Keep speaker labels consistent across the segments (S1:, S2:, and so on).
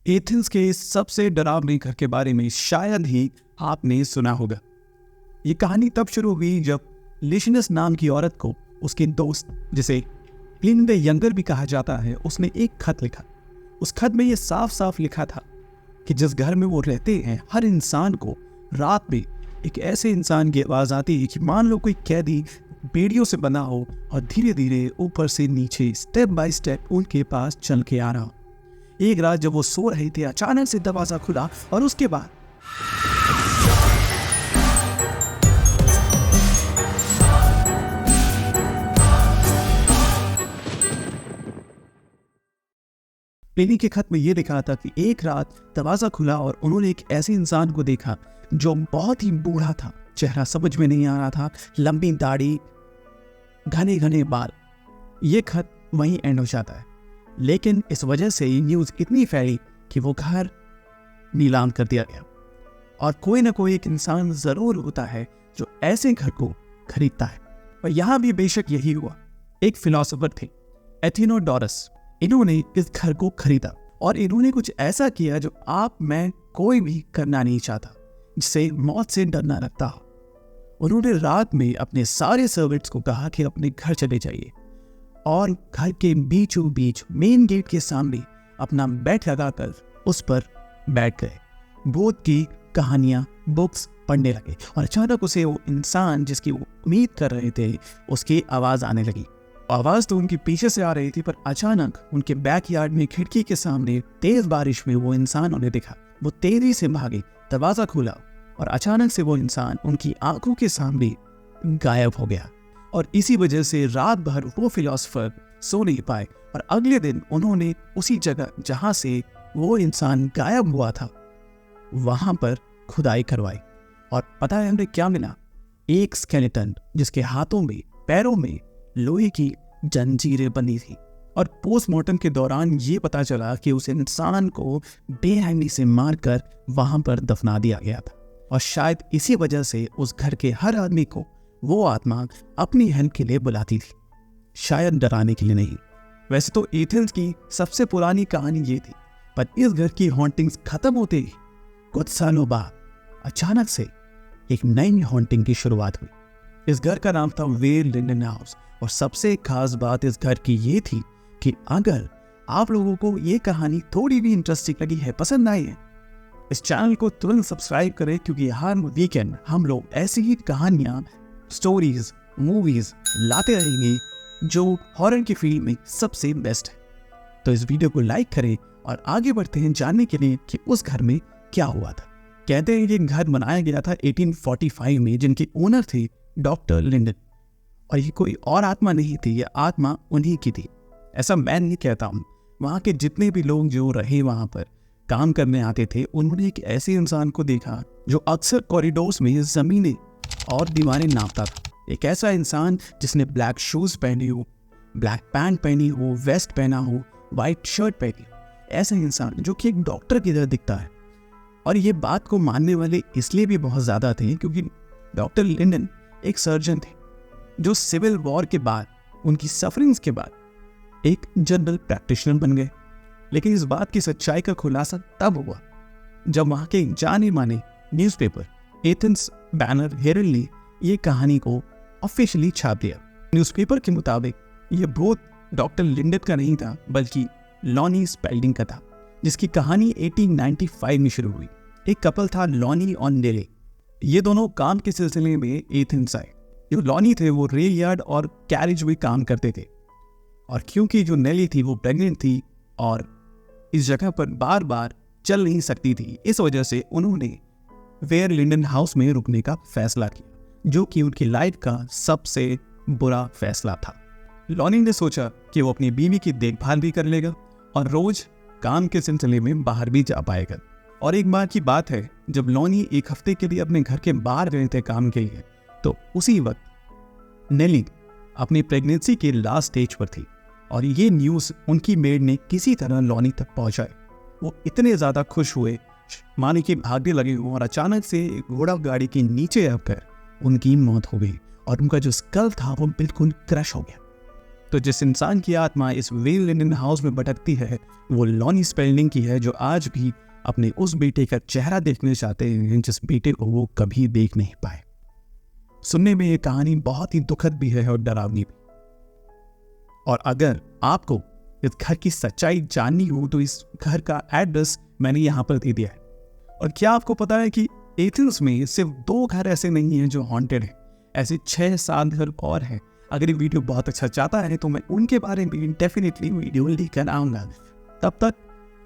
S1: Athens के सबसे डरावने घर के बारे में शायद ही आपने सुना होगा। ये कहानी तब शुरू हुई जब लिशनस नाम की औरत को उसके दोस्त, जिसे प्लिनी द यंगर भी कहा जाता है, उसने एक खत लिखा। उस खत में ये साफ साफ लिखा था कि जिस घर में वो रहते हैं, हर इंसान को रात में एक ऐसे इंसान की आवाज़ आती है कि मान लो कोई कैदी बेड़ियों से बना हो और धीरे धीरे ऊपर से नीचे स्टेप बाय स्टेप उनके पास चल के आ रहा हो। एक रात जब वो सो रहे थे, अचानक से दरवाजा खुला और उसके बाद प्लिनी के खत में ये लिखा था कि एक रात दरवाजा खुला और उन्होंने एक ऐसे इंसान को देखा जो बहुत ही बूढ़ा था, चेहरा समझ में नहीं आ रहा था, लंबी दाढ़ी, घने घने बाल। ये खत वहीं एंड हो जाता है, लेकिन इस वजह से ये न्यूज़ इतनी फैली कि वो घर नीलाम कर दिया गया। और कोई ना कोई एक इंसान ज़रूर होता है जो ऐसे घर को खरीदता है। और यहाँ भी बेशक यही हुआ। एक फिलोसोफर थे, एथिनोडोरस। इन्होंने इस घर को खरीदा और इन्होंने कुछ ऐसा किया जो आप मैं कोई भी करना नहीं चाहता, जिसे मौत से डरना लगता हो। उन्होंने रात में अपने सारे सर्वेंट्स को कहा कि अपने घर चले जाइए और घर के बीचों बीच मेन गेट के सामने अपना बेड लगाकर उस पर बैठ गए। भूत की कहानियां, बुक्स पढ़ने लगे और अचानक उसे वो इंसान जिसकी वो उम्मीद कर रहे थे, उसकी आवाज़ आने लगी। आवाज़ तो उनके पीछे से आ रही थी, पर अचानक उनके बैकयार्ड में खिड़की के सामने तेज बारिश में वो इंसान उन्हें दिखा। वो तेजी से भागे, दरवाज़ा खुला और अचानक से वो इंसान उनकी आंखों के सामने गायब हो गया। और इसी वजह से रात भर वो फिलोसोफर सो नहीं पाए और अगले दिन उन्होंने उसी जगह जहाँ से वो इंसान गायब हुआ था, वहाँ पर खुदाई करवाई। और पता है हमें क्या मिला? एक स्केलेटन जिसके हाथों में, पैरों में लोहे की जंजीरें बंधी थी। और पोस्टमार्टम के दौरान ये पता चला कि उस इंसान को बेरहमी से मारकर वहां पर दफना दिया गया था। और शायद इसी वजह से उस घर के हर आदमी को वो आत्मा अपनी हेल्प के लिए बुलाती थी, शायद डराने के लिए नहीं। वैसे तो एथेंस की सबसे पुरानी कहानी ये थी, पर इस घर की हॉन्टिंग्स खत्म होते ही कुछ सालों बाद अचानक से एक नई हॉन्टिंग की शुरुआत हुई। इस घर का नाम था वेयर लिंडन हाउस। और सबसे खास बात इस घर की ये थी कि अगर आप लोगों को ये कहानी थोड़ी भी इंटरेस्टिंग लगी है, पसंद आई है, इस चैनल को तुरंत सब्सक्राइब करें, क्योंकि हर वीकेंड हम लोग ऐसी ही कहानियां, स्टोरीज, मूवीज लाते रहेंगे जो हॉरर की फील्ड में सबसे बेस्ट है। तो इस वीडियो को लाइक करें और आगे बढ़ते हैं जानने के लिए कि उस घर में क्या हुआ था। कहते हैं कि घर बनाया गया था 1845 में, जिनके ओनर थे डॉक्टर लिंडन। और ये कोई और आत्मा नहीं थी, ये आत्मा उन्हीं की थी। ऐसा मैं नहीं कहता हूँ। वहाँ के जितने भी लोग जो रहे, वहाँ पर काम करने आते थे, उन्होंने एक ऐसे इंसान को देखा जो अक्सर कॉरिडोर्स में ज़मीनें और दीवारें नापता था। एक ऐसा इंसान जिसने ब्लैक शूज़ पहने हो, ब्लैक पैंट पहनी हो, वेस्ट पहना हो, वाइट शर्ट पहनी हो। ऐसा इंसान जो कि एक डॉक्टर की तरह दिखता है। और ये बात को मानने वाले इसलिए भी बहुत ज़्यादा थे क्योंकि डॉक्टर लिंडन एक सर्जन थे जो सिविल वॉर के बाद, उनकी सफरिंग्स के बाद एक जनरल प्रैक्टिशनर बन गए। लेकिन इस बात की सच्चाई का खुलासा तब हुआ जब वहाँ के जाने माने न्यूज़पेपर एथेंस बैनर हेरल्ड ने ये कहानी को ऑफिशियली छाप दिया। न्यूज़पेपर के मुताबिक ये भूत डॉक्टर लिंडन का नहीं था, बल्कि लॉनी स्पेल्डिंग का था, जिसकी कहानी 1895 में शुरू हुई। एक कपल था, लॉनी और नेले। ये दोनों काम के सिलसिले में एथेंस आए। जो लॉनी थे वो रेल यार्ड और कैरेज में काम करते थे, और क्योंकि जो नेली थी वो प्रेग्नेंट थी और इस जगह पर बार बार चल नहीं सकती थी, इस वजह से उन्होंने वेयर लिंडन हाउस में रुकने का फैसला किया, जो कि उनकी लाइफ का सबसे बुरा फैसला था। लॉनी ने सोचा कि वो अपनी बीवी की देखभाल भी कर लेगा और रोज काम के सिलसिले में बाहर भी जा पाएगा। और एक बार की बात है, जब लॉनी एक हफ्ते के लिए अपने घर के बाहर गए थे काम के लिए, तो उसी वक्त नेली अपनी प्रेगनेंसी के लास्ट स्टेज पर थी और ये न्यूज़ उनकी मेड ने किसी तरह लॉनी तक पहुंचाए। वो इतने ज़्यादा खुश हुए, माने कि भागने लगे हुए, और अचानक से घोड़ा गाड़ी के नीचे आकर उनकी मौत हो गई और उनका जो स्कल था वो बिल्कुल क्रश हो गया। तो जिस इंसान की आत्मा इस वेल लिनन हाउस में भटकती है वो लॉनी स्पेल्डिंग की है, जो आज भी अपने उस बेटे का चेहरा देखने चाहते हैं जिस बेटे को वो कभी देख नहीं पाए। सुनने में ये कहानी बहुत ही दुखद भी है और डरावनी भी। और अगर आपको इस घर की सच्चाई जाननी हो तो इस घर का एड्रेस मैंने यहाँ पर दे दिया है। और क्या आपको पता है कि एथेंस में सिर्फ 2 घर ऐसे नहीं हैं जो हॉन्टेड हैं, ऐसे 6-7 घर और हैं। अगर ये वीडियो बहुत अच्छा चाहता है तो मैं उनके बारे में डेफिनेटली वीडियो लेकर आऊँगा। तब तक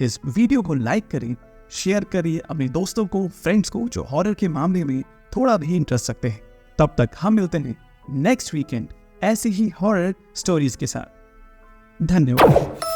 S1: इस वीडियो को लाइक करें, शेयर करिए अपने दोस्तों को, फ्रेंड्स को जो हॉरर के मामले में थोड़ा भी इंटरेस्ट रखते हैं। तब तक हम मिलते हैं नेक्स्ट वीकेंड ऐसी ही हॉरर स्टोरीज के साथ। धन्यवाद।